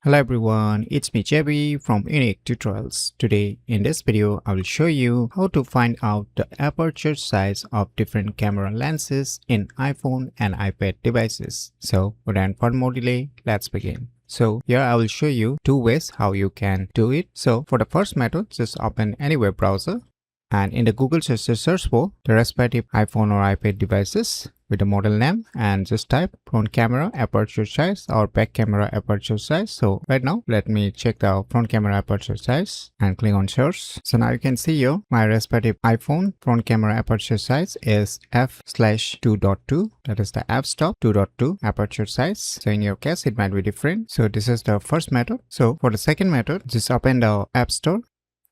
Hello everyone, it's me JB from UniqueTutorials. Today in this video I will show you how to find out the aperture size of different camera lenses in iPhone and iPad devices. So without further more delay, let's begin. So here I will show you two ways how you can do it. So for the first method, just open any web browser and in the Google search, just search for the respective iPhone or iPad devices with the model name and just type front camera aperture size or back camera aperture size. So right now let me check the front camera aperture size and click on search. So now you can see here my respective iPhone front camera aperture size is f/2.2, that is the f-stop 2.2 aperture size. So in your case it might be different. So this is the first method. So for the second method, just open the App Store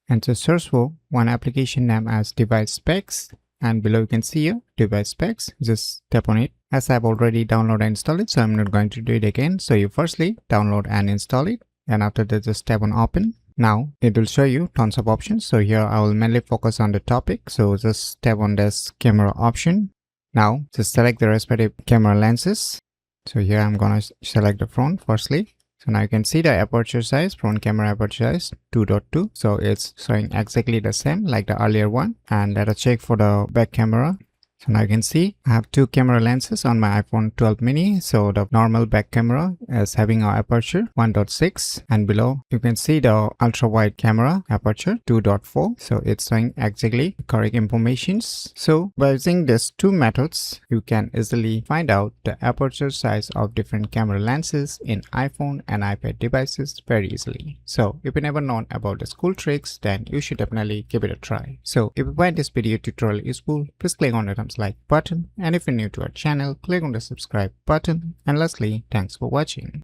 and just search for one application name as device specs, and below you can see here device specs. Just tap on it. As I've already downloaded and installed it, so I'm not going to do it again. So you firstly download and install it, and after that just tap on open. Now it will show you tons of options. So here I will mainly focus on the topic, so just tap on this camera option. Now just select the respective camera lenses. So here I'm gonna select the front firstly. So now you can see the aperture size, front camera aperture size 2.2. So it's showing exactly the same like the earlier one. And let us check for the back camera. So now you can see I have two camera lenses on my iPhone 12 mini. So the normal back camera is having an aperture 1.6, and below you can see the ultra wide camera aperture 2.4. So it's showing exactly the correct informations. So by using these two methods, you can easily find out the aperture size of different camera lenses in iPhone and iPad devices very easily. So if you never known about the cool tricks, then you should definitely give it a try. So if you find this video tutorial useful, please click on the thumbs like button, and if you're new to our channel, click on the subscribe button, and lastly, thanks for watching.